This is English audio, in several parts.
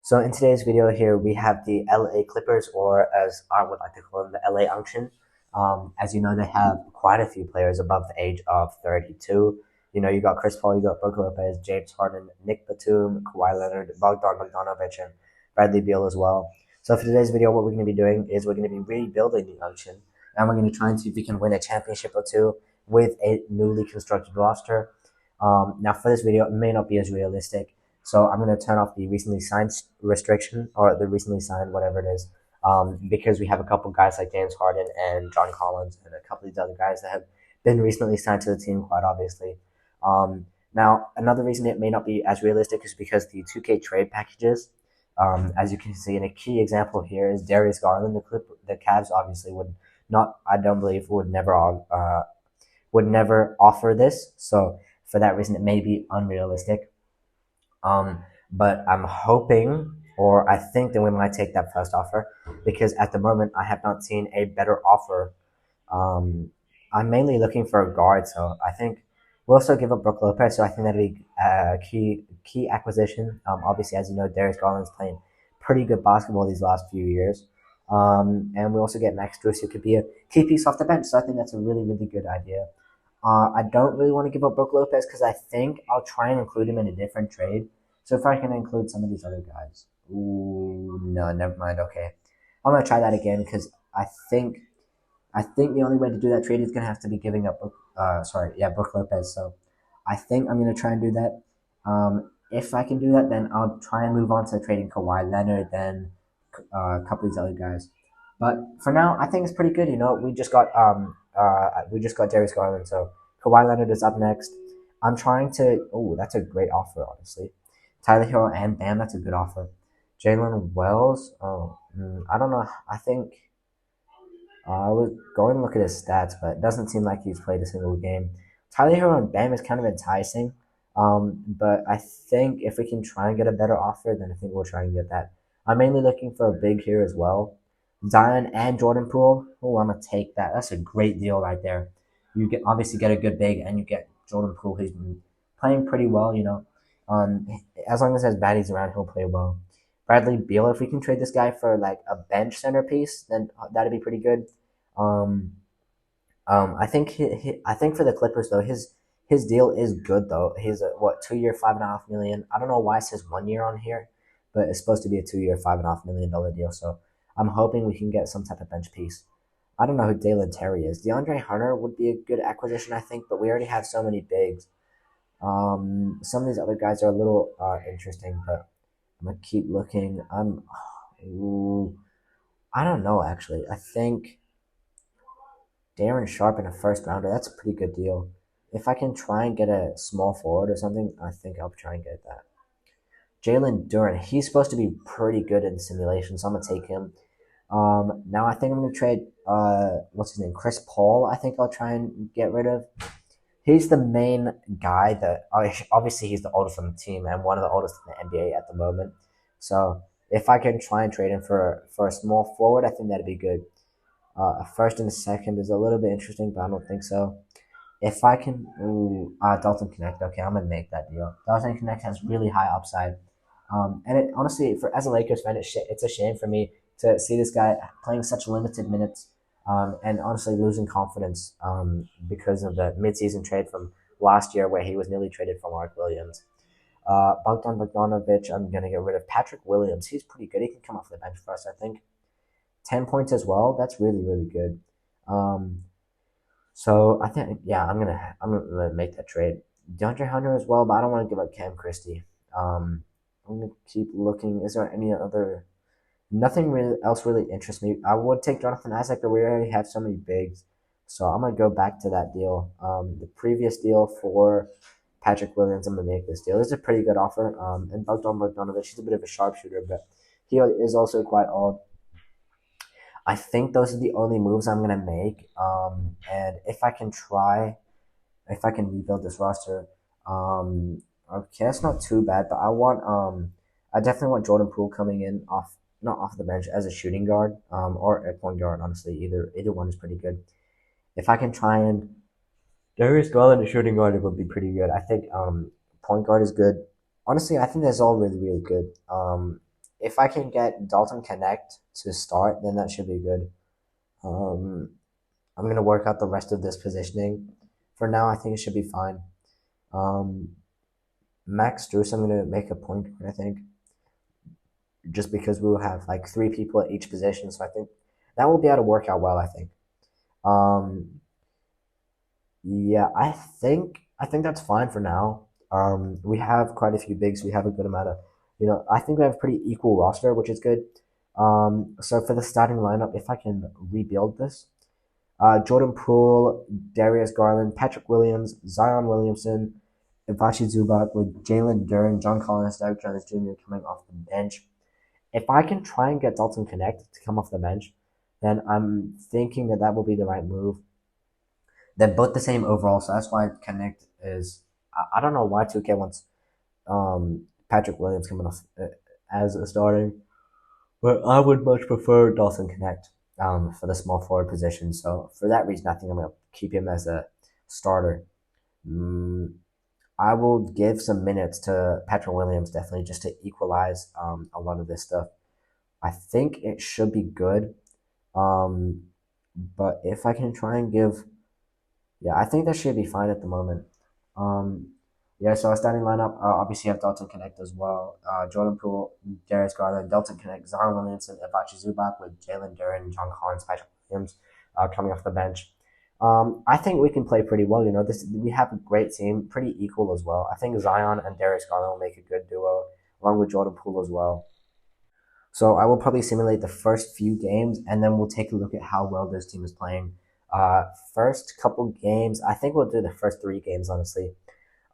So in today's video here, we have the LA Clippers, or as I would like to call them, the LA Unction. As you know, they have quite a few players above the age of 32. You know, you got Chris Paul, you got Brook Lopez, James Harden, Nick Batum, Kawhi Leonard, Bogdanovich, and Bradley Beal as well. So for today's video, what we're going to be doing is we're going to be rebuilding the Unction, and we're going to try and see if we can win a championship or two with a newly constructed roster. Now, for this video, it may not be as realistic. So I'm going to turn off the recently signed restriction, or the recently signed, whatever it is, because we have a couple guys like James Harden and John Collins and a couple of these other guys that have been recently signed to the team, quite obviously. Now, another reason it may not be as realistic is because the 2K trade packages, as you can see, and a key example here is Darius Garland. The Cavs obviously would not, I don't believe, would never offer this. So for that reason, it may be unrealistic. But I'm hoping, or I think that we might take that first offer, because at the moment I have not seen a better offer. I'm mainly looking for a guard, so I think we'll also give up Brook Lopez. So I think that'd be a key acquisition. Obviously, as you know, Darius Garland's playing pretty good basketball these last few years. And we also get Max Strus, who could be a key piece off the bench. So I think that's a really good idea. I don't really want to give up Brook Lopez because I think I'll try and include him in a different trade. So if I can include some of these other guys. Ooh, no, never mind. Okay. I'm going to try that again because I think the only way to do that trade is going to have to be giving up Brook Lopez. So I think I'm going to try and do that. If I can do that, then I'll try and move on to trading Kawhi Leonard, then a couple of these other guys. But for now, I think it's pretty good. You know, we just got Darius Garland, so Kawhi Leonard is up next. I'm trying to. Oh, that's a great offer, honestly. Tyler Hero and Bam, that's a good offer. Jalen Wells. I don't know. I think I was going to look at his stats, but it doesn't seem like he's played a single game. Tyler Hero and Bam is kind of enticing. But I think if we can try and get a better offer, then I think we'll try and get that. I'm mainly looking for a big here as well. Zion and Jordan Poole. Oh, I'm gonna take that. That's a great deal right there. You obviously get a good big, and you get Jordan Poole. He's been playing pretty well, you know. As long as there's baddies around, he'll play well. Bradley Beal, if we can trade this guy for like a bench centerpiece, then that'd be pretty good. Um, I think I think for the Clippers though, his deal is good though. He's a 2 year, $5.5 million. I don't know why it says 1 year on here, but it's supposed to be a 2 year, $5.5 million deal. So I'm hoping we can get some type of bench piece. I don't know who Dalen Terry is. DeAndre Hunter would be a good acquisition, I think, but we already have so many bigs. Some of these other guys are a little interesting, but I'm gonna keep looking. I don't know actually. I think Darren Sharp in a first rounder. That's a pretty good deal. If I can try and get a small forward or something, I think I'll try and get that. Jalen Duren, he's supposed to be pretty good in simulation, so I'm gonna take him. Now I think I'm gonna trade what's his name, Chris Paul. I think I'll try and get rid of. He's the main guy that obviously he's the oldest on the team and one of the oldest in the NBA at the moment. So if I can try and trade him for a small forward, I think that'd be good. A first and a second is a little bit interesting, but I don't think so. If I can, Dalton Connect. Okay, I'm gonna make that deal. Dalton Connect has really high upside. And it honestly, for as a Lakers fan, it's a shame for me to see this guy playing such limited minutes, and honestly losing confidence because of the midseason trade from last year where he was nearly traded for Mark Williams. Bogdanovich, I'm gonna get rid of. Patrick Williams, he's pretty good. He can come off the bench for us, I think. 10 points as well. That's really good. So I think I'm gonna make that trade. DeAndre Hunter as well, but I don't want to give up Cam Christie. I'm gonna keep looking. Is there any other? Nothing else really interests me. I would take Jonathan Isaac, but we already have so many bigs, so I'm gonna go back to that deal. The previous deal for Patrick Williams, I'm gonna make this deal. This is a pretty good offer. And Bogdanovich, he's a bit of a sharpshooter, but he is also quite old. I think those are the only moves I'm gonna make. And if I can rebuild this roster, okay, that's not too bad. But I definitely want Jordan Poole coming in not off the bench as a shooting guard, or a point guard. Honestly, either one is pretty good. If I can try and Darius Garland a shooting guard, it would be pretty good. I think point guard is good. Honestly, I think that's all really good. if I can get Dalton Connect to start, then that should be good. Um, I'm gonna work out the rest of this positioning. For now, I think it should be fine. Um, Max Drews, I'm gonna make a point. I think just because we will have like three people at each position, so I think that will be able to work out well. I think. Um, yeah, I think that's fine for now. We have quite a few bigs. We have a good amount of, I think we have a pretty equal roster, which is good. So for the starting lineup, if I can rebuild this, Jordan Poole, Darius Garland, Patrick Williams, Zion Williamson, Ivachi Zubac with Jalen Duren, John Collins, Derek Jones Jr. coming off the bench. If I can try and get Dalton Connect to come off the bench, then I'm thinking that will be the right move. They're both the same overall, so that's why Connect is. I don't know why 2K wants Patrick Williams coming off as a starting, but I would much prefer Dawson Connect for the small forward position. So for that reason, I think I'm gonna keep him as a starter. Mm, I will give some minutes to Patrick Williams definitely just to equalize a lot of this stuff. I think it should be good. Um, but if I can try and give, yeah, I think that should be fine at the moment. Um, yeah, so our starting lineup, obviously, you have Dalton Connect as well. Jordan Poole, Darius Garland, Dalton Connect, Zion Williamson, Ivachi Zubac with Jalen Duren, John Collins, Patrick Williams coming off the bench. I think we can play pretty well. We have a great team, pretty equal as well. I think Zion and Darius Garland will make a good duo, along with Jordan Poole as well. So I will probably simulate the first few games, and then we'll take a look at how well this team is playing. First couple games, I think we'll do the first three games, honestly.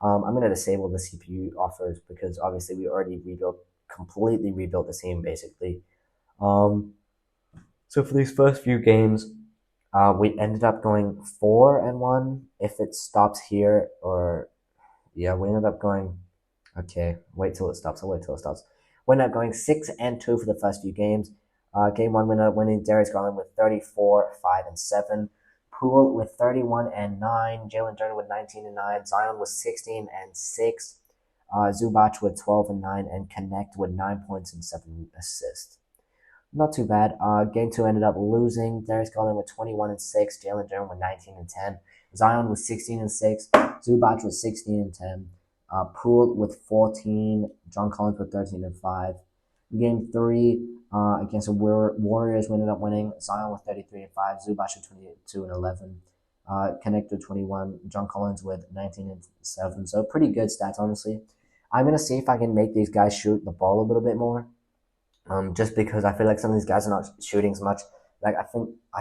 I'm gonna disable the CPU offers because obviously we already completely rebuilt the team basically. Um, so for these first few games, we ended up going 4-1. If it stops here, or yeah, we ended up going. Okay, wait till it stops. I'll wait till it stops. We ended up going 6-2 for the first few games. Game one, we ended up winning. Darius Garland with 34, 5-7. Poole with 31-9. Jalen Duren with 19-9. Zion with 16-6. Zubac with 12-9, and Connect with 9 points and 7 assists. Not too bad. Game two ended up losing. Darius Garland with 21-6. Jalen Duren with 19-10. Zion with 16-6. Zubac with 16-10. Poole with 14. John Collins with 13-5. Game three against the Warriors, we ended up winning. Zion with 33-5. Zubac with 22-11. Connect with 21. John Collins with 19-7. So pretty good stats, honestly. I'm gonna see if I can make these guys shoot the ball a little bit more. Just because I feel like some of these guys are not shooting as much. I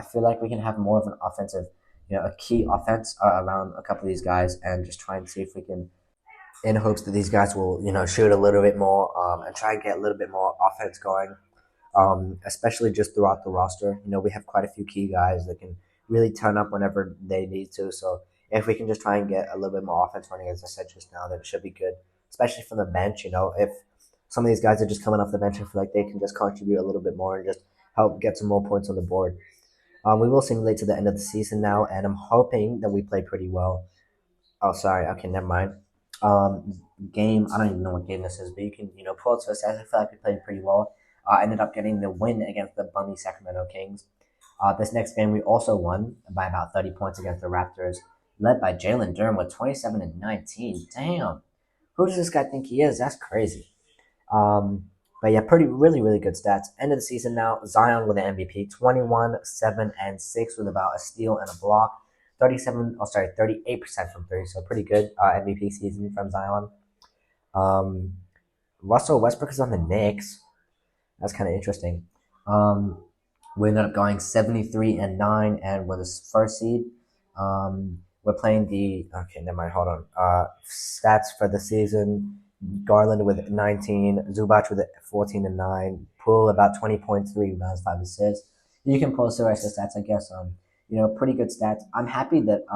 feel like we can have more of an offensive, a key offense around a couple of these guys, and just try and see if we can, in hopes that these guys will, shoot a little bit more, and try and get a little bit more offense going. Especially just throughout the roster. We have quite a few key guys that can really turn up whenever they need to. So if we can just try and get a little bit more offense running, as I said just now, then it should be good. Especially from the bench, if some of these guys are just coming off the bench and feel like they can just contribute a little bit more and just help get some more points on the board. We will simulate to the end of the season now, and I'm hoping that we play pretty well. Oh, sorry. Okay, never mind. Game. I don't even know what game this is, but you can pull it to us. I feel like we played pretty well. Ended up getting the win against the bummy Sacramento Kings. This next game we also won by about 30 points against the Raptors, led by Jalen Duren with 27-19. Damn, who does this guy think he is? That's crazy. But yeah, really good stats. End of the season now. Zion with the MVP, 21, 7-6 with about a steal and a block. 38% from three, so pretty good MVP season from Zion. Russell Westbrook is on the Knicks. That's kind of interesting. We ended up going 73-9, and with his first seed. We're playing never mind, hold on. Stats for the season: Garland with 19, Zubac with 14-9, Poole about 20.3 rebounds, 5 assists. You can post the rest of the stats, I guess. Pretty good stats. I'm happy that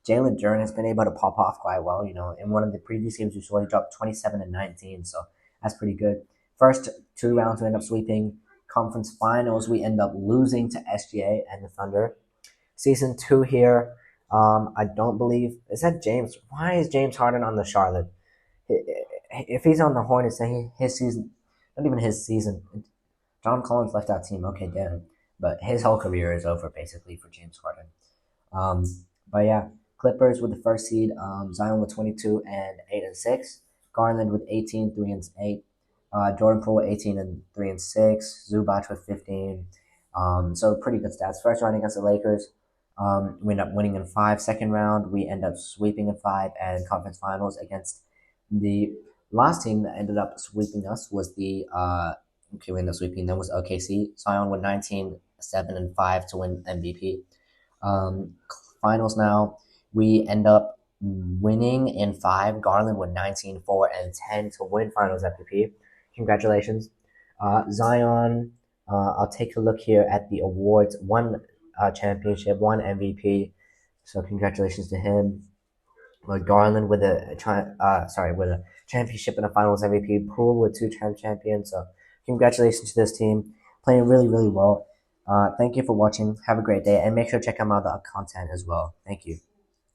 Jalen Duren has been able to pop off quite well. In one of the previous games we saw, he dropped 27-19, so that's pretty good. First two rounds we end up sweeping. Conference finals we end up losing to SGA and the Thunder. Season 2 here. I don't believe, is that James? Why is James Harden on the Charlotte? If he's on the Hornets, then his season, not even his season. John Collins left that team. Okay, damn. But his whole career is over basically for James Harden. Um, but yeah, Clippers with the first seed. Zion with 22 and 8-6. Garland with 18, 3 and 8. Jordan Poole with 18 and 3 and 6. Zubac with 15. So pretty good stats. First round against the Lakers. We end up winning in 5. Second round, we end up sweeping in 5. And conference finals against the last team that ended up sweeping us was the okay, we ended up sweeping them was OKC. Zion with 19, 7 and 5 to win MVP. Um, Finals now, we end up winning in 5. Garland with 19, 4 and 10 to win finals MVP. Congratulations. Zion, I'll take a look here at the awards. One championship, one MVP. So congratulations to him. Garland with with a championship and a finals MVP. Poole with 2-time champions. So congratulations to this team, playing really really well. Thank you for watching. Have a great day, and make sure to check out my other content as well. Thank you.